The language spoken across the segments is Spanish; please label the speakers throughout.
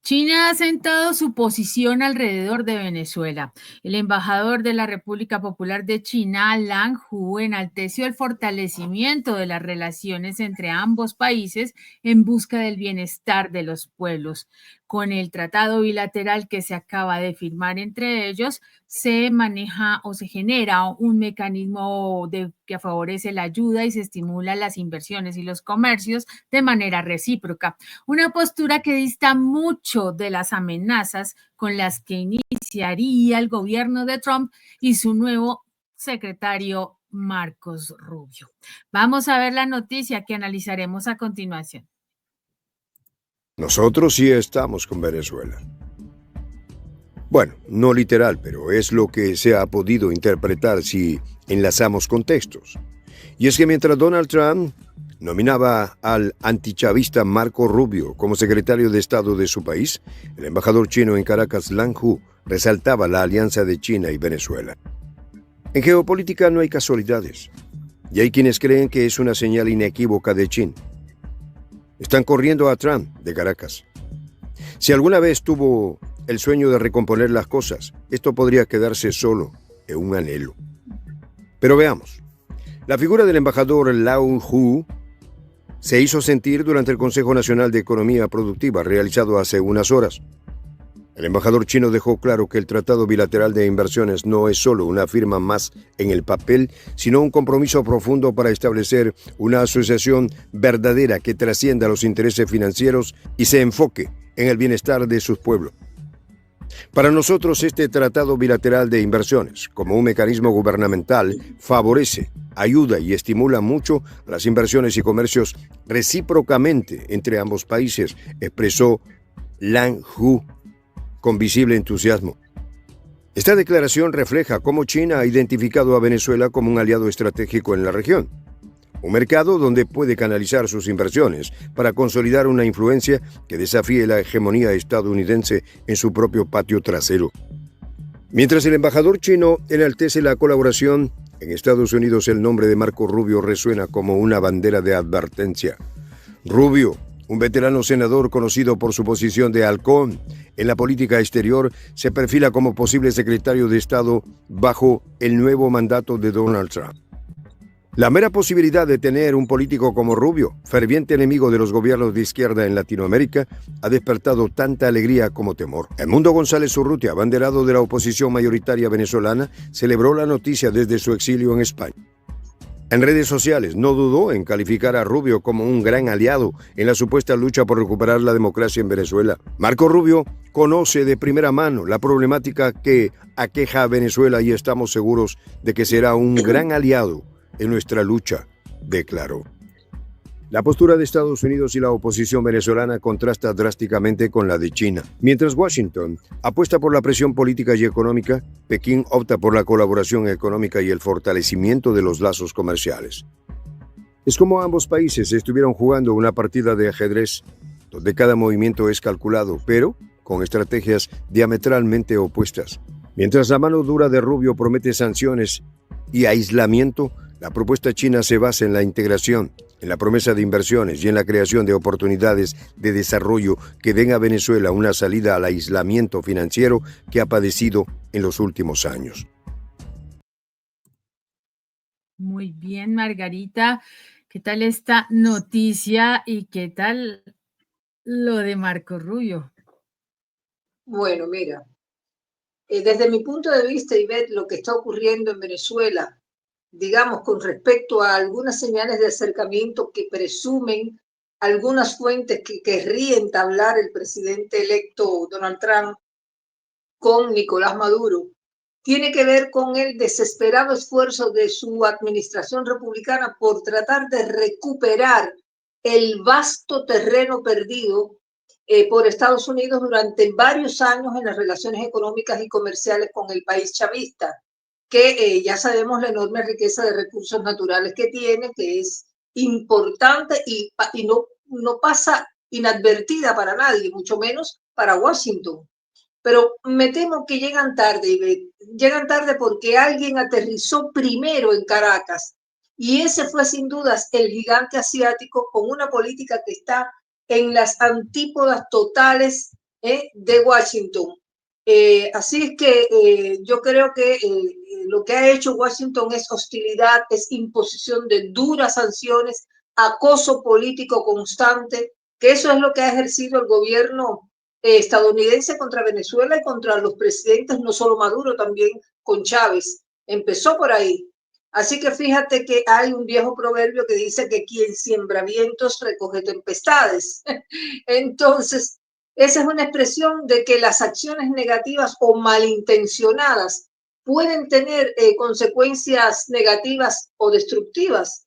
Speaker 1: China ha sentado su posición alrededor de Venezuela. El embajador de la República Popular de China, Lang Hu, enalteció el fortalecimiento de las relaciones entre ambos países en busca del bienestar de los pueblos. Con el tratado bilateral que se acaba de firmar entre ellos, se maneja o se genera un mecanismo que favorece la ayuda y se estimula las inversiones y los comercios de manera recíproca. Una postura que dista mucho de las amenazas con las que iniciaría el gobierno de Trump y su nuevo secretario Marcos Rubio. Vamos a ver la noticia que analizaremos a continuación.
Speaker 2: Nosotros sí estamos con Venezuela. Bueno, no literal, pero es lo que se ha podido interpretar si enlazamos contextos. Y es que mientras Donald Trump nominaba al antichavista Marco Rubio como secretario de Estado de su país, el embajador chino en Caracas, Lang Hu, resaltaba la alianza de China y Venezuela. En geopolítica no hay casualidades, y hay quienes creen que es una señal inequívoca de China. Están corriendo a Trump de Caracas. Si alguna vez tuvo el sueño de recomponer las cosas, esto podría quedarse solo en un anhelo. Pero veamos. La figura del embajador Lang Hu se hizo sentir durante el Consejo Nacional de Economía Productiva realizado hace unas horas. El embajador chino dejó claro que el Tratado Bilateral de Inversiones no es solo una firma más en el papel, sino un compromiso profundo para establecer una asociación verdadera que trascienda los intereses financieros y se enfoque en el bienestar de sus pueblos. Para nosotros, este Tratado Bilateral de Inversiones, como un mecanismo gubernamental, favorece, ayuda y estimula mucho las inversiones y comercios recíprocamente entre ambos países, expresó Lang Hu con visible entusiasmo. Esta declaración refleja cómo China ha identificado a Venezuela como un aliado estratégico en la región, un mercado donde puede canalizar sus inversiones para consolidar una influencia que desafíe la hegemonía estadounidense en su propio patio trasero. Mientras el embajador chino enaltece la colaboración, en Estados Unidos el nombre de Marco Rubio resuena como una bandera de advertencia. Rubio, un veterano senador conocido por su posición de halcón en la política exterior, se perfila como posible secretario de Estado bajo el nuevo mandato de Donald Trump. La mera posibilidad de tener un político como Rubio, ferviente enemigo de los gobiernos de izquierda en Latinoamérica, ha despertado tanta alegría como temor. Edmundo González Urrutia, abanderado de la oposición mayoritaria venezolana, celebró la noticia desde su exilio en España. En redes sociales no dudó en calificar a Rubio como un gran aliado en la supuesta lucha por recuperar la democracia en Venezuela. Marco Rubio conoce de primera mano la problemática que aqueja a Venezuela y estamos seguros de que será un gran aliado en nuestra lucha, declaró. La postura de Estados Unidos y la oposición venezolana contrasta drásticamente con la de China. Mientras Washington apuesta por la presión política y económica, Pekín opta por la colaboración económica y el fortalecimiento de los lazos comerciales. Es como ambos países estuvieron jugando una partida de ajedrez, donde cada movimiento es calculado, pero con estrategias diametralmente opuestas. Mientras la mano dura de Rubio promete sanciones y aislamiento, la propuesta china se basa en la integración, en la promesa de inversiones y en la creación de oportunidades de desarrollo que den a Venezuela una salida al aislamiento financiero que ha padecido en los últimos años.
Speaker 1: Muy bien, Margarita. ¿Qué tal esta noticia y qué tal lo de Marco Rubio?
Speaker 3: Bueno, mira, desde mi punto de vista, Ivette, lo que está ocurriendo en Venezuela, digamos, con respecto a algunas señales de acercamiento que presumen algunas fuentes que querría entablar el presidente electo Donald Trump con Nicolás Maduro, tiene que ver con el desesperado esfuerzo de su administración republicana por tratar de recuperar el vasto terreno perdido por Estados Unidos durante varios años en las relaciones económicas y comerciales con el país chavista, que ya sabemos la enorme riqueza de recursos naturales que tiene, que es importante y no pasa inadvertida para nadie, mucho menos para Washington. Pero me temo que llegan tarde, Ivette. Llegan tarde porque alguien aterrizó primero en Caracas y ese fue sin dudas el gigante asiático con una política que está en las antípodas totales de Washington. Así es que yo creo que lo que ha hecho Washington es hostilidad, es imposición de duras sanciones, acoso político constante, que eso es lo que ha ejercido el gobierno estadounidense contra Venezuela y contra los presidentes, no solo Maduro, también con Chávez. Empezó por ahí. Así que fíjate que hay un viejo proverbio que dice que quien siembra vientos recoge tempestades. Entonces, esa es una expresión de que las acciones negativas o malintencionadas pueden tener consecuencias negativas o destructivas.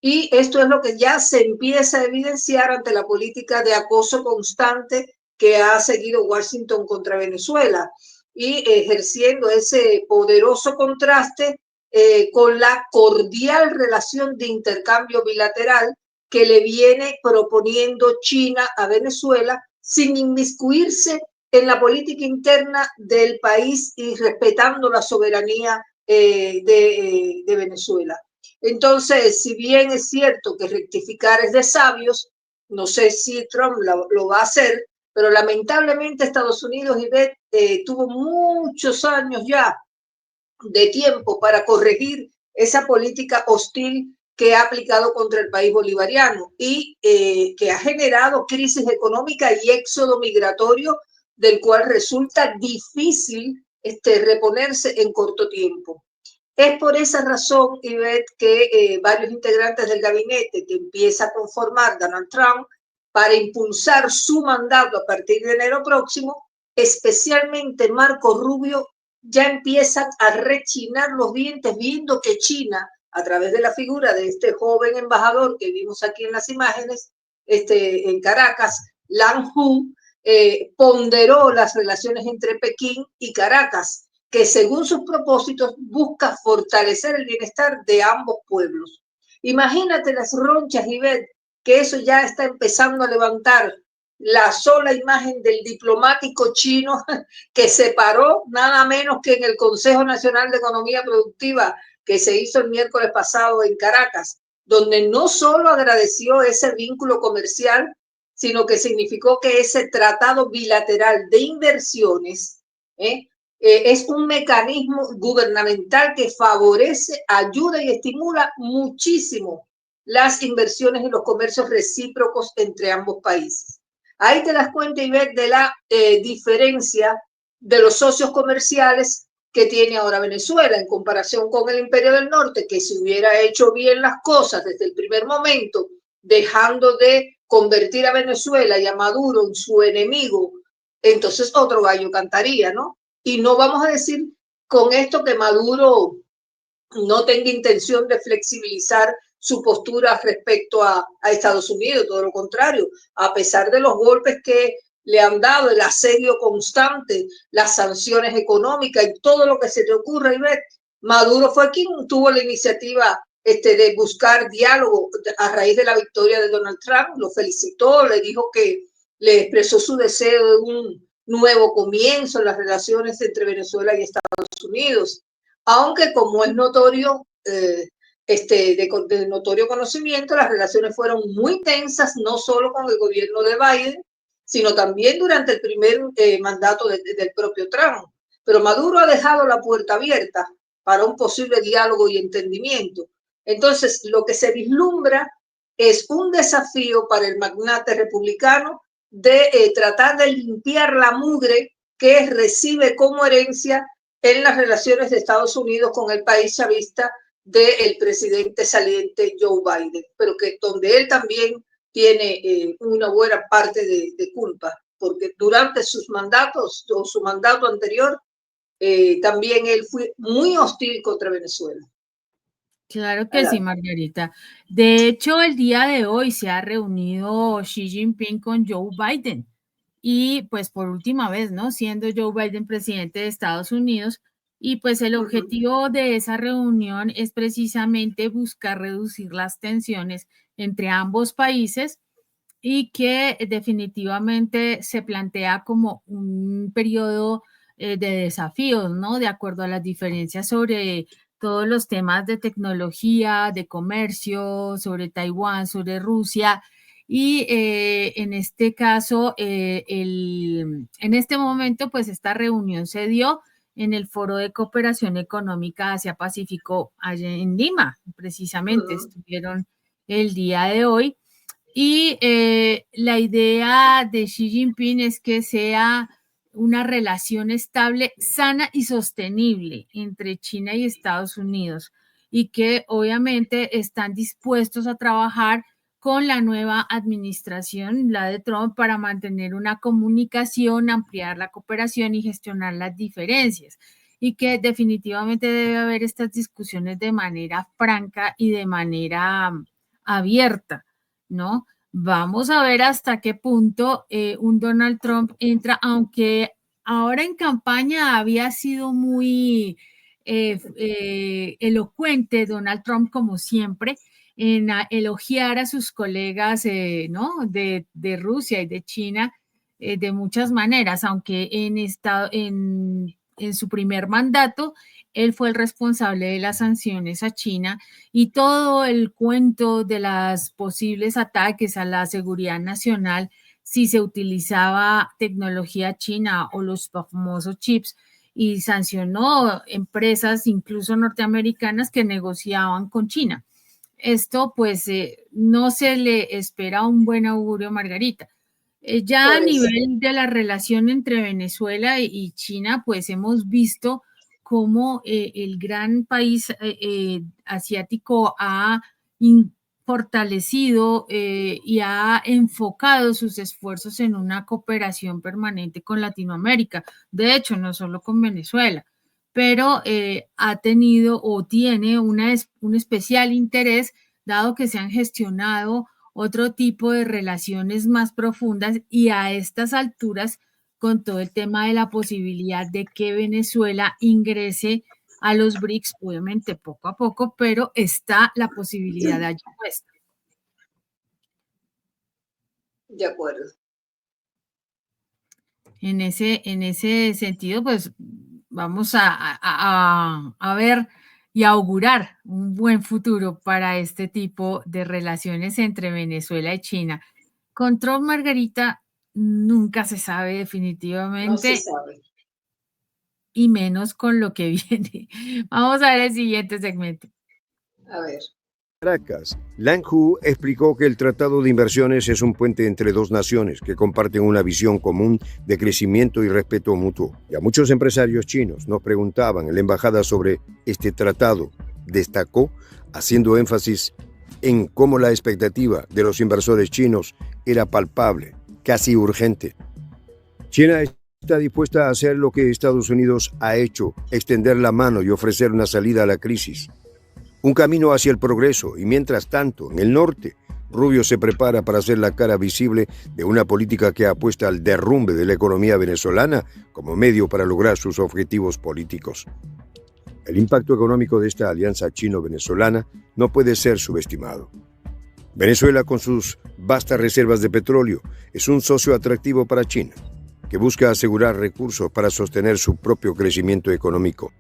Speaker 3: Y esto es lo que ya se empieza a evidenciar ante la política de acoso constante que ha seguido Washington contra Venezuela y ejerciendo ese poderoso contraste con la cordial relación de intercambio bilateral que le viene proponiendo China a Venezuela sin inmiscuirse en la política interna del país y respetando la soberanía de Venezuela. Entonces, si bien es cierto que rectificar es de sabios, no sé si Trump lo va a hacer, pero lamentablemente Estados Unidos tuvo muchos años ya de tiempo para corregir esa política hostil que ha aplicado contra el país bolivariano y que ha generado crisis económica y éxodo migratorio del cual resulta difícil reponerse en corto tiempo. Es por esa razón, Ivette, que varios integrantes del gabinete que empieza a conformar Donald Trump para impulsar su mandato a partir de enero próximo, especialmente Marco Rubio, ya empiezan a rechinar los dientes viendo que China, a través de la figura de este joven embajador que vimos aquí en las imágenes, en Caracas, Lan Hu, ponderó las relaciones entre Pekín y Caracas, que según sus propósitos busca fortalecer el bienestar de ambos pueblos. Imagínate las ronchas, Ivette, que eso ya está empezando a levantar la sola imagen del diplomático chino que se paró nada menos que en el Consejo Nacional de Economía Productiva que se hizo el miércoles pasado en Caracas, donde no solo agradeció ese vínculo comercial, sino que significó que ese tratado bilateral de inversiones es un mecanismo gubernamental que favorece, ayuda y estimula muchísimo las inversiones y los comercios recíprocos entre ambos países. Ahí te das cuenta, Ivette, de la diferencia de los socios comerciales que tiene ahora Venezuela en comparación con el Imperio del Norte, que si hubiera hecho bien las cosas desde el primer momento, dejando de convertir a Venezuela y a Maduro en su enemigo, entonces otro gallo cantaría, ¿no? Y no vamos a decir con esto que Maduro no tenga intención de flexibilizar su postura respecto a Estados Unidos, todo lo contrario, a pesar de los golpes que le han dado, el asedio constante, las sanciones económicas y todo lo que se te ocurra, Ivette, Maduro fue quien tuvo la iniciativa de buscar diálogo a raíz de la victoria de Donald Trump, lo felicitó, le dijo que le expresó su deseo de un nuevo comienzo en las relaciones entre Venezuela y Estados Unidos, aunque como es notorio, de notorio conocimiento, las relaciones fueron muy tensas, no solo con el gobierno de Biden, sino también durante el primer mandato del propio Trump. Pero Maduro ha dejado la puerta abierta para un posible diálogo y entendimiento. Entonces, lo que se vislumbra es un desafío para el magnate republicano de tratar de limpiar la mugre que recibe como herencia en las relaciones de Estados Unidos con el país chavista del presidente saliente Joe Biden, pero que donde él también tiene una buena parte de culpa, porque durante sus mandatos o su mandato anterior, también él fue muy hostil contra Venezuela.
Speaker 1: Claro que sí, Margarita. De hecho, el día de hoy se ha reunido Xi Jinping con Joe Biden y pues por última vez, ¿no? Siendo Joe Biden presidente de Estados Unidos y pues el objetivo de esa reunión es precisamente buscar reducir las tensiones entre ambos países y que definitivamente se plantea como un periodo de desafíos, ¿no? De acuerdo a las diferencias sobre todos los temas de tecnología, de comercio, sobre Taiwán, sobre Rusia. y en este caso, en este momento, pues esta reunión se dio en el Foro de Cooperación Económica Asia-Pacífico allá en Lima, precisamente estuvieron el día de hoy. Y la idea de Xi Jinping es que sea una relación estable, sana y sostenible entre China y Estados Unidos, y que obviamente están dispuestos a trabajar con la nueva administración, la de Trump, para mantener una comunicación, ampliar la cooperación y gestionar las diferencias, y que definitivamente debe haber estas discusiones de manera franca y de manera abierta, ¿no? Vamos a ver hasta qué punto un Donald Trump entra, aunque ahora en campaña había sido muy elocuente Donald Trump, como siempre, en elogiar a sus colegas, ¿no? de Rusia y de China de muchas maneras, aunque en su primer mandato él fue el responsable de las sanciones a China y todo el cuento de los posibles ataques a la seguridad nacional si se utilizaba tecnología china o los famosos chips, y sancionó empresas incluso norteamericanas que negociaban con China. Esto pues no se le espera un buen augurio, Margarita. Ya a nivel de la relación entre Venezuela y China, pues hemos visto cómo el gran país asiático ha fortalecido y ha enfocado sus esfuerzos en una cooperación permanente con Latinoamérica. De hecho, no solo con Venezuela, pero ha tenido o tiene un especial interés, dado que se han gestionado otro tipo de relaciones más profundas, y a estas alturas, con todo el tema de la posibilidad de que Venezuela ingrese a los BRICS, obviamente poco a poco, pero está la posibilidad de allí puesta.
Speaker 3: De acuerdo.
Speaker 1: En ese sentido, pues vamos a ver y augurar un buen futuro para este tipo de relaciones entre Venezuela y China. Con Trump, Margarita, nunca se sabe definitivamente.
Speaker 3: No se sabe.
Speaker 1: Y menos con lo que viene. Vamos a ver el siguiente segmento.
Speaker 3: A ver.
Speaker 2: Caracas, Lang Hu explicó que el Tratado de Inversiones es un puente entre dos naciones que comparten una visión común de crecimiento y respeto mutuo. Y a muchos empresarios chinos nos preguntaban en la embajada sobre este tratado. Destacó, haciendo énfasis en cómo la expectativa de los inversores chinos era palpable, casi urgente. China está dispuesta a hacer lo que Estados Unidos ha hecho, extender la mano y ofrecer una salida a la crisis. Un camino hacia el progreso, y mientras tanto, en el norte, Rubio se prepara para ser la cara visible de una política que apuesta al derrumbe de la economía venezolana como medio para lograr sus objetivos políticos. El impacto económico de esta alianza chino-venezolana no puede ser subestimado. Venezuela, con sus vastas reservas de petróleo, es un socio atractivo para China, que busca asegurar recursos para sostener su propio crecimiento económico.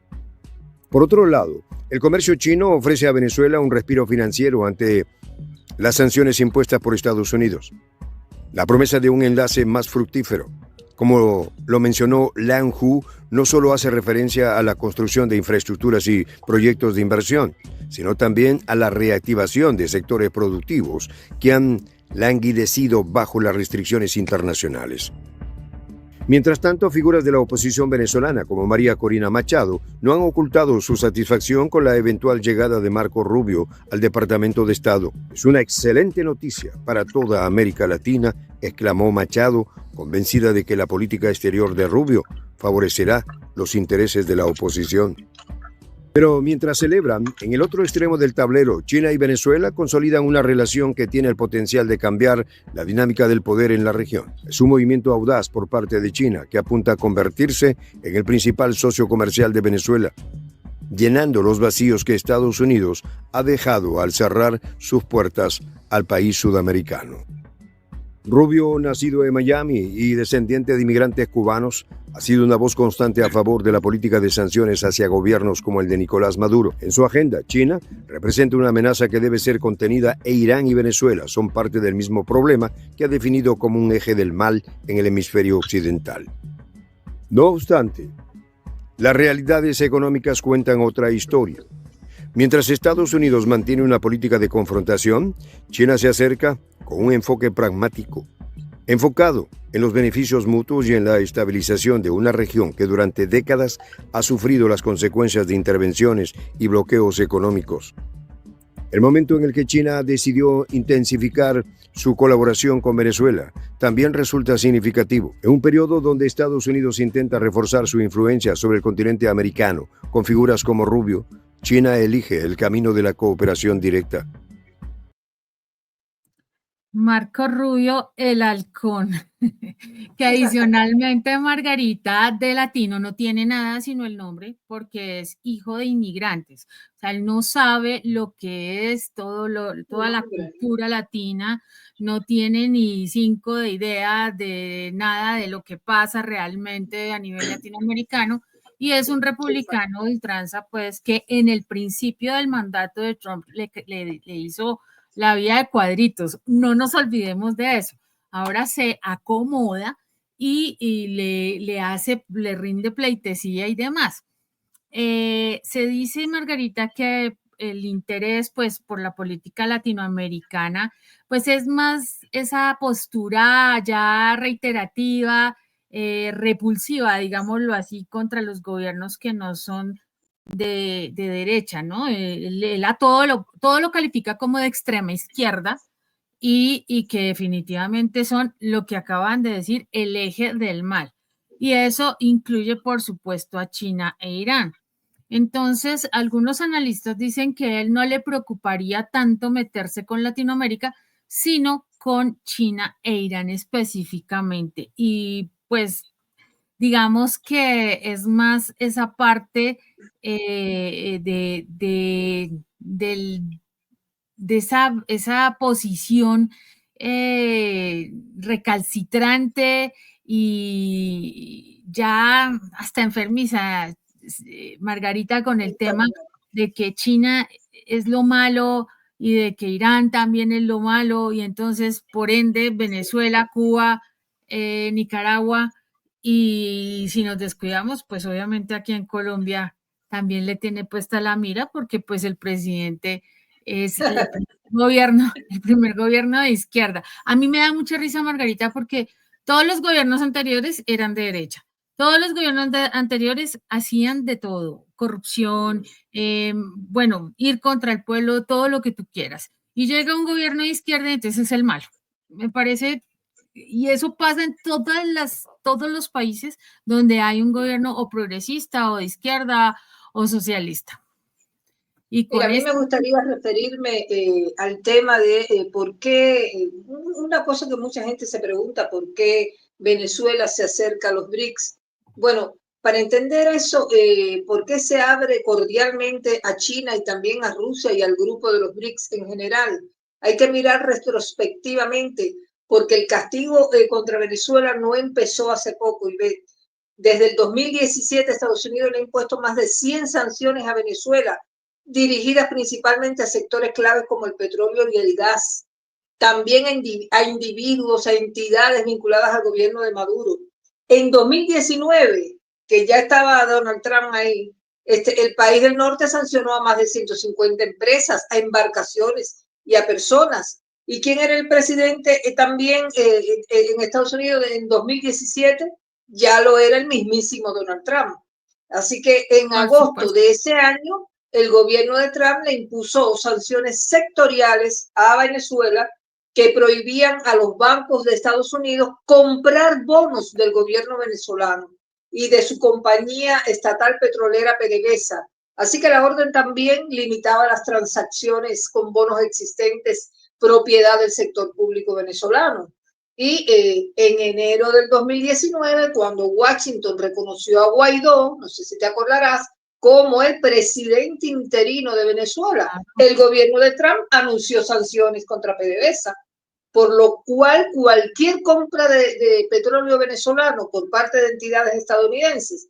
Speaker 2: Por otro lado, el comercio chino ofrece a Venezuela un respiro financiero ante las sanciones impuestas por Estados Unidos. La promesa de un enlace más fructífero, como lo mencionó Lang Hu, no solo hace referencia a la construcción de infraestructuras y proyectos de inversión, sino también a la reactivación de sectores productivos que han languidecido bajo las restricciones internacionales. Mientras tanto, figuras de la oposición venezolana como María Corina Machado no han ocultado su satisfacción con la eventual llegada de Marco Rubio al Departamento de Estado. Es una excelente noticia para toda América Latina, exclamó Machado, convencida de que la política exterior de Rubio favorecerá los intereses de la oposición. Pero mientras celebran, en el otro extremo del tablero, China y Venezuela consolidan una relación que tiene el potencial de cambiar la dinámica del poder en la región. Es un movimiento audaz por parte de China que apunta a convertirse en el principal socio comercial de Venezuela, llenando los vacíos que Estados Unidos ha dejado al cerrar sus puertas al país sudamericano. Rubio, nacido en Miami y descendiente de inmigrantes cubanos, ha sido una voz constante a favor de la política de sanciones hacia gobiernos como el de Nicolás Maduro. En su agenda, China representa una amenaza que debe ser contenida e Irán y Venezuela son parte del mismo problema que ha definido como un eje del mal en el hemisferio occidental. No obstante, las realidades económicas cuentan otra historia. Mientras Estados Unidos mantiene una política de confrontación, China se acerca con un enfoque pragmático, enfocado en los beneficios mutuos y en la estabilización de una región que durante décadas ha sufrido las consecuencias de intervenciones y bloqueos económicos. El momento en el que China decidió intensificar su colaboración con Venezuela también resulta significativo. En un periodo donde Estados Unidos intenta reforzar su influencia sobre el continente americano con figuras como Rubio, China elige el camino de la cooperación directa.
Speaker 1: Marco Rubio, el halcón, que adicionalmente Margarita de latino no tiene nada sino el nombre porque es hijo de inmigrantes. O sea, él no sabe lo que es toda la cultura latina, no tiene ni cinco de idea de nada de lo que pasa realmente a nivel latinoamericano y es un republicano de ultranza, pues que en el principio del mandato de Trump le hizo la vida de cuadritos. No nos olvidemos de eso. Ahora se acomoda y le rinde pleitesía y demás. Se dice, Margarita, que el interés pues por la política latinoamericana pues es más esa postura ya reiterativa, repulsiva, digámoslo así, contra los gobiernos que no son de derecha, ¿no? Él a todo lo califica como de extrema izquierda y que definitivamente son lo que acaban de decir, el eje del mal. Y eso incluye, por supuesto, a China e Irán. Entonces, algunos analistas dicen que a él no le preocuparía tanto meterse con Latinoamérica, sino con China e Irán específicamente. Y pues digamos que es más esa parte de esa posición recalcitrante y ya hasta enfermiza, Margarita, con el tema de que China es lo malo y de que Irán también es lo malo y entonces por ende Venezuela, Cuba, Nicaragua y si nos descuidamos pues obviamente aquí en Colombia también le tiene puesta la mira porque pues el presidente es el primer gobierno de izquierda. A mí me da mucha risa, Margarita, porque todos los gobiernos anteriores eran de derecha. Todos los gobiernos anteriores hacían de todo, corrupción, bueno, ir contra el pueblo, todo lo que tú quieras. Y llega un gobierno de izquierda y entonces es el malo. Me parece, y eso pasa en todos los países donde hay un gobierno o progresista o de izquierda o socialista. Y
Speaker 3: Mira,
Speaker 1: con
Speaker 3: a mí me
Speaker 1: esto
Speaker 3: gustaría referirme al tema de por qué, una cosa que mucha gente se pregunta, ¿por qué Venezuela se acerca a los BRICS? Bueno, para entender eso, ¿por qué se abre cordialmente a China y también a Rusia y al grupo de los BRICS en general? Hay que mirar retrospectivamente, porque el castigo contra Venezuela no empezó hace poco. Y desde el 2017 Estados Unidos le ha impuesto más de 100 sanciones a Venezuela dirigidas principalmente a sectores claves como el petróleo y el gas, también a individuos, a entidades vinculadas al gobierno de Maduro. En 2019, que ya estaba Donald Trump ahí, el país del norte sancionó a más de 150 empresas, a embarcaciones y a personas. ¿Y quién era el presidente también en Estados Unidos en 2017? Ya lo era el mismísimo Donald Trump. Así que en
Speaker 1: por
Speaker 3: agosto
Speaker 1: supuesto.
Speaker 3: de ese año, el gobierno de Trump le impuso sanciones sectoriales a Venezuela que prohibían a los bancos de Estados Unidos comprar bonos del gobierno venezolano y de su compañía estatal petrolera PDVSA. Así que la orden también limitaba las transacciones con bonos existentes propiedad del sector público venezolano. Y en enero del 2019, cuando Washington reconoció a Guaidó, no sé si te acordarás, como el presidente interino de Venezuela, el gobierno de Trump anunció sanciones contra PDVSA. por lo cual cualquier compra de petróleo venezolano por parte de entidades estadounidenses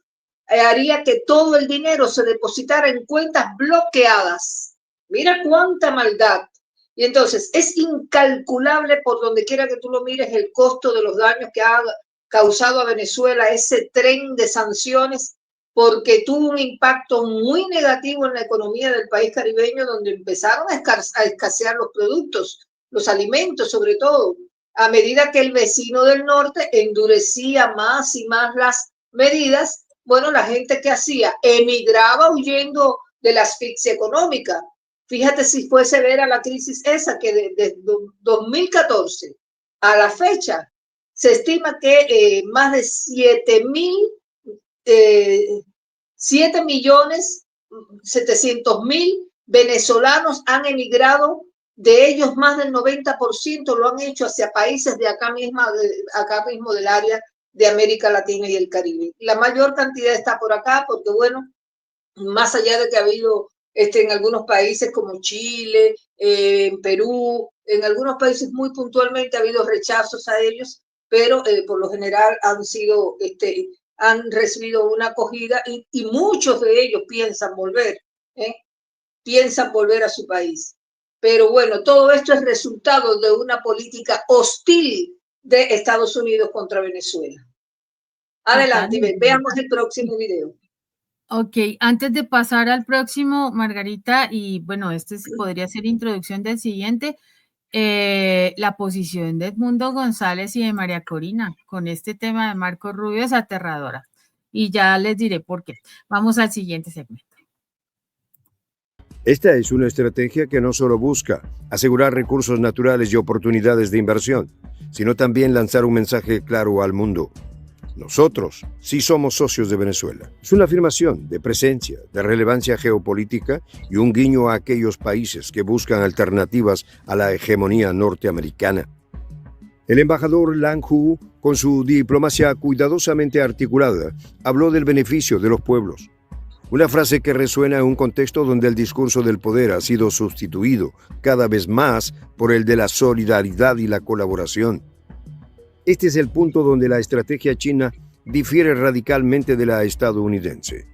Speaker 3: haría que todo el dinero se depositara en cuentas bloqueadas. Mira cuánta maldad. Y entonces es incalculable por donde quiera que tú lo mires el costo de los daños que ha causado a Venezuela ese tren de sanciones, porque tuvo un impacto muy negativo en la economía del país caribeño, donde empezaron a escasear los productos, los alimentos sobre todo, a medida que el vecino del norte endurecía más y más las medidas. Bueno, la gente que hacía emigraba huyendo de la asfixia económica. Fíjate si fue severa la crisis esa, que desde 2014 a la fecha se estima que más de 7.700.000 venezolanos han emigrado. De ellos, más del 90% lo han hecho hacia países de acá mismo del área de América Latina y el Caribe. La mayor cantidad está por acá porque, bueno, más allá de que ha habido en algunos países como Chile, en Perú, en algunos países muy puntualmente ha habido rechazos a ellos, pero por lo general han recibido una acogida y muchos de ellos piensan volver a su país. Pero bueno, todo esto es resultado de una política hostil de Estados Unidos contra Venezuela. Adelante, veamos el próximo video.
Speaker 1: Ok, antes de pasar al próximo, Margarita, y bueno, podría ser introducción del siguiente, la posición de Edmundo González y de María Corina con este tema de Marco Rubio es aterradora. Y ya les diré por qué. Vamos al siguiente segmento.
Speaker 2: Esta es una estrategia que no solo busca asegurar recursos naturales y oportunidades de inversión, sino también lanzar un mensaje claro al mundo. Nosotros sí somos socios de Venezuela. Es una afirmación de presencia, de relevancia geopolítica y un guiño a aquellos países que buscan alternativas a la hegemonía norteamericana. El embajador Lang Hu, con su diplomacia cuidadosamente articulada, habló del beneficio de los pueblos. Una frase que resuena en un contexto donde el discurso del poder ha sido sustituido cada vez más por el de la solidaridad y la colaboración. Este es el punto donde la estrategia china difiere radicalmente de la estadounidense.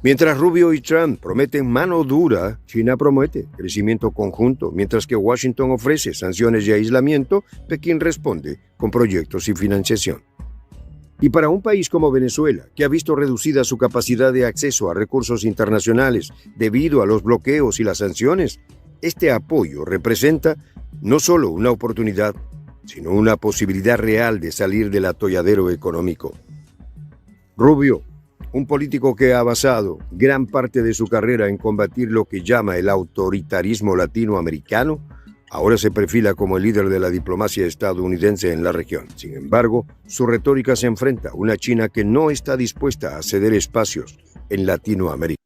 Speaker 2: Mientras Rubio y Trump prometen mano dura, China promete crecimiento conjunto. Mientras que Washington ofrece sanciones y aislamiento, Pekín responde con proyectos y financiación. Y para un país como Venezuela, que ha visto reducida su capacidad de acceso a recursos internacionales debido a los bloqueos y las sanciones, este apoyo representa no solo una oportunidad, sino una posibilidad real de salir del atolladero económico. Rubio, un político que ha basado gran parte de su carrera en combatir lo que llama el autoritarismo latinoamericano, ahora se perfila como el líder de la diplomacia estadounidense en la región. Sin embargo, su retórica se enfrenta a una China que no está dispuesta a ceder espacios en Latinoamérica.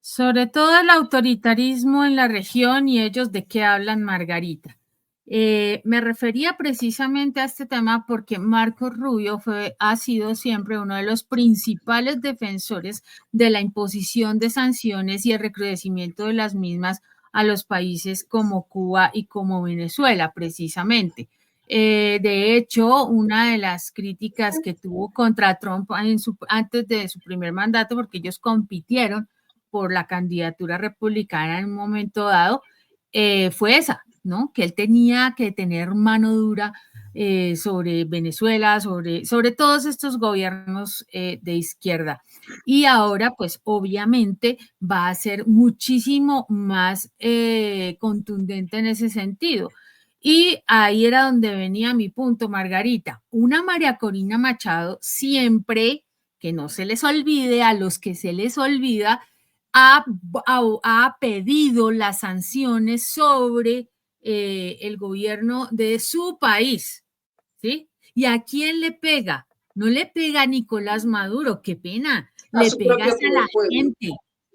Speaker 1: Sobre todo el autoritarismo en la región y ellos de qué hablan, Margarita. Me refería precisamente a este tema porque Marco Rubio ha sido siempre uno de los principales defensores de la imposición de sanciones y el recrudecimiento de las mismas a los países como Cuba y como Venezuela, precisamente. De hecho, una de las críticas que tuvo contra Trump antes de su primer mandato, porque ellos compitieron por la candidatura republicana en un momento dado, fue esa, ¿no? Que él tenía que tener mano dura sobre Venezuela, sobre todos estos gobiernos de izquierda. Y ahora, pues obviamente va a ser muchísimo más contundente en ese sentido. Y ahí era donde venía mi punto, Margarita. Una María Corina Machado siempre, que no se les olvide, a los que se les olvida, ha pedido las sanciones sobre el gobierno de su país, ¿sí? ¿Y a quién le pega? No le pega a Nicolás Maduro, qué pena, le pega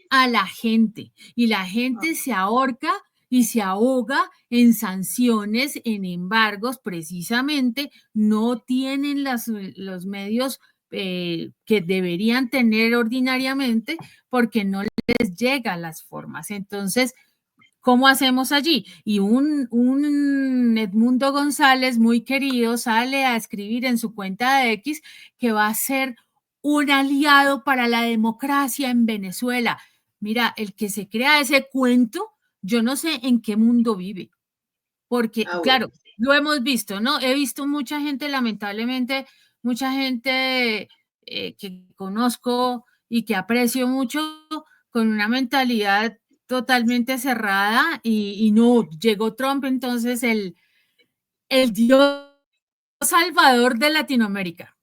Speaker 1: a la gente, y la gente se ahorca y se ahoga en sanciones, en embargos, precisamente no tienen los medios que deberían tener ordinariamente porque no les llegan las formas. Entonces, ¿cómo hacemos allí? Y un Edmundo González, muy querido, sale a escribir en su cuenta de X que va a ser un aliado para la democracia en Venezuela. Mira, el que se crea ese cuento, yo no sé en qué mundo vive, porque,
Speaker 3: Bueno.
Speaker 1: claro, lo hemos visto, ¿no? He visto mucha gente, lamentablemente, mucha gente que conozco y que aprecio mucho con una mentalidad totalmente cerrada y no, llegó Trump, entonces el Dios salvador de Latinoamérica.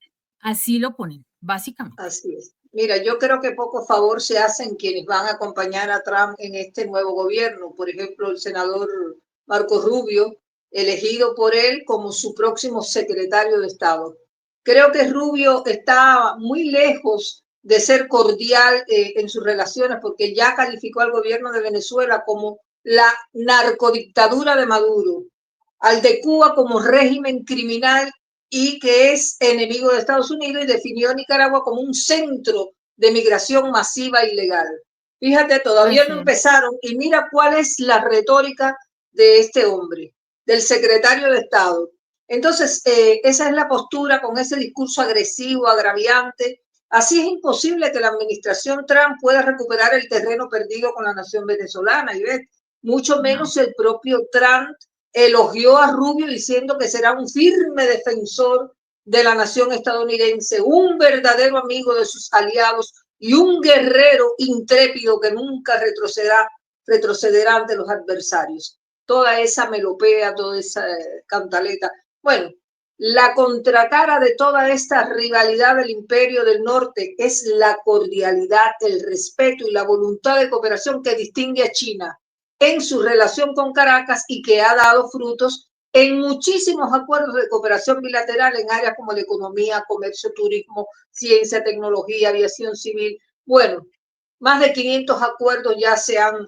Speaker 1: Así lo ponen, básicamente.
Speaker 3: Así es. Mira, yo creo que poco favor se hacen quienes van a acompañar a Trump en este nuevo gobierno. Por ejemplo, el senador Marco Rubio, elegido por él como su próximo secretario de Estado. Creo que Rubio está muy lejos de ser cordial en sus relaciones porque ya calificó al gobierno de Venezuela como la narcodictadura de Maduro, al de Cuba como régimen criminal y que es enemigo de Estados Unidos, y definió a Nicaragua como un centro de migración masiva ilegal. Fíjate, todavía no
Speaker 1: Así es.
Speaker 3: empezaron y mira cuál es la retórica de este hombre, del secretario de Estado. Entonces, esa es la postura con ese discurso agresivo, agraviante. Así es imposible que la administración Trump pueda recuperar el terreno perdido con la nación venezolana, y ves, mucho
Speaker 1: No.
Speaker 3: menos el propio Trump elogió a Rubio diciendo que será un firme defensor de la nación estadounidense, un verdadero amigo de sus aliados y un guerrero intrépido que nunca retrocederá ante los adversarios. Toda esa melopea, toda esa cantaleta. Bueno, la contracara de toda esta rivalidad del imperio del norte es la cordialidad, el respeto y la voluntad de cooperación que distingue a China en su relación con Caracas y que ha dado frutos en muchísimos acuerdos de cooperación bilateral en áreas como la economía, comercio, turismo, ciencia, tecnología, aviación civil. Bueno, más de 500 acuerdos ya se han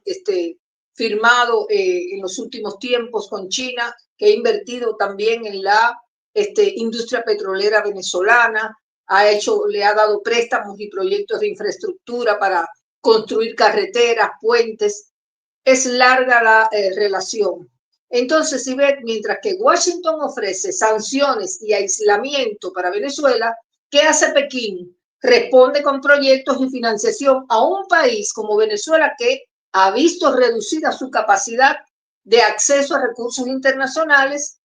Speaker 3: firmado en los últimos tiempos con China, que ha invertido también en la industria petrolera venezolana, le ha dado préstamos y proyectos de infraestructura para construir carreteras, puentes. Es larga la relación. Entonces, si ves, mientras que Washington ofrece sanciones y aislamiento para Venezuela, ¿qué hace Pekín? Responde con proyectos y financiación a un país como Venezuela que ha visto reducida su capacidad de acceso a recursos internacionales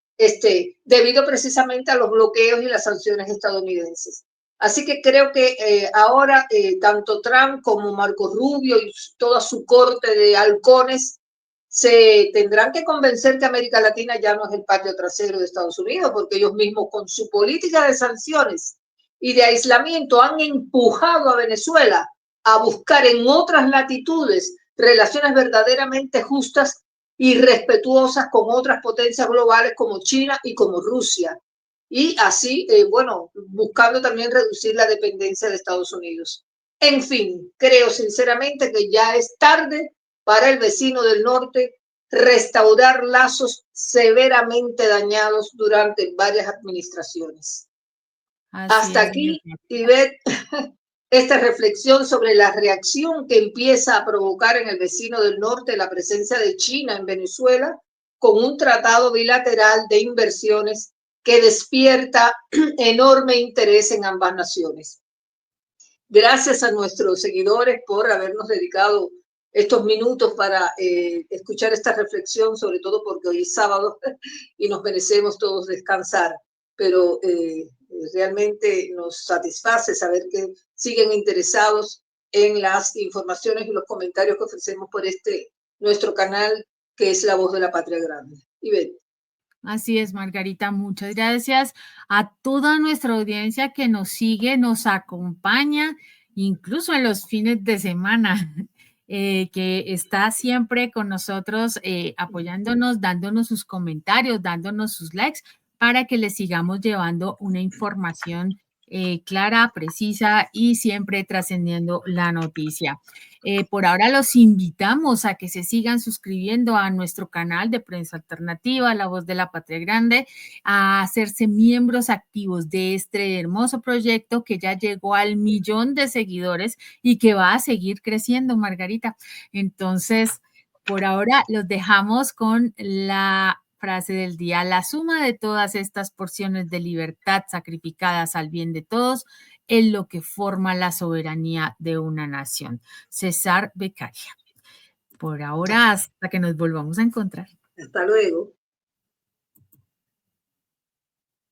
Speaker 3: debido precisamente a los bloqueos y las sanciones estadounidenses. Así que creo que ahora tanto Trump como Marco Rubio y toda su corte de halcones se tendrán que convencer que América Latina ya no es el patio trasero de Estados Unidos, porque ellos mismos con su política de sanciones y de aislamiento han empujado a Venezuela a buscar en otras latitudes relaciones verdaderamente justas y respetuosas con otras potencias globales como China y como Rusia. Y así, bueno, buscando también reducir la dependencia de Estados Unidos. En fin, creo sinceramente que ya es tarde para el vecino del norte restaurar lazos severamente dañados durante varias administraciones.
Speaker 1: Así
Speaker 3: Hasta
Speaker 1: es,
Speaker 3: aquí, Ivette, esta reflexión sobre la reacción que empieza a provocar en el vecino del norte la presencia de China en Venezuela con un tratado bilateral de inversiones que despierta enorme interés en ambas naciones. Gracias a nuestros seguidores por habernos dedicado estos minutos para escuchar esta reflexión, sobre todo porque hoy es sábado y nos merecemos todos descansar, pero realmente nos satisface saber que siguen interesados en las informaciones y los comentarios que ofrecemos por nuestro canal, que es La Voz de la Patria Grande. Ivette.
Speaker 1: Así es, Margarita. Muchas gracias a toda nuestra audiencia que nos sigue, nos acompaña, incluso en los fines de semana, que está siempre con nosotros apoyándonos, dándonos sus comentarios, dándonos sus likes, para que les sigamos llevando una información clara, precisa y siempre trascendiendo la noticia. Por ahora los invitamos a que se sigan suscribiendo a nuestro canal de Prensa Alternativa, La Voz de la Patria Grande, a hacerse miembros activos de este hermoso proyecto que ya llegó al 1.000.000 de seguidores y que va a seguir creciendo, Margarita. Entonces, Por ahora los dejamos con la frase del día. La suma de todas estas porciones de libertad sacrificadas al bien de todos es lo que forma la soberanía de una nación. César Beccaria. Por ahora, hasta que nos volvamos a encontrar.
Speaker 3: Hasta luego.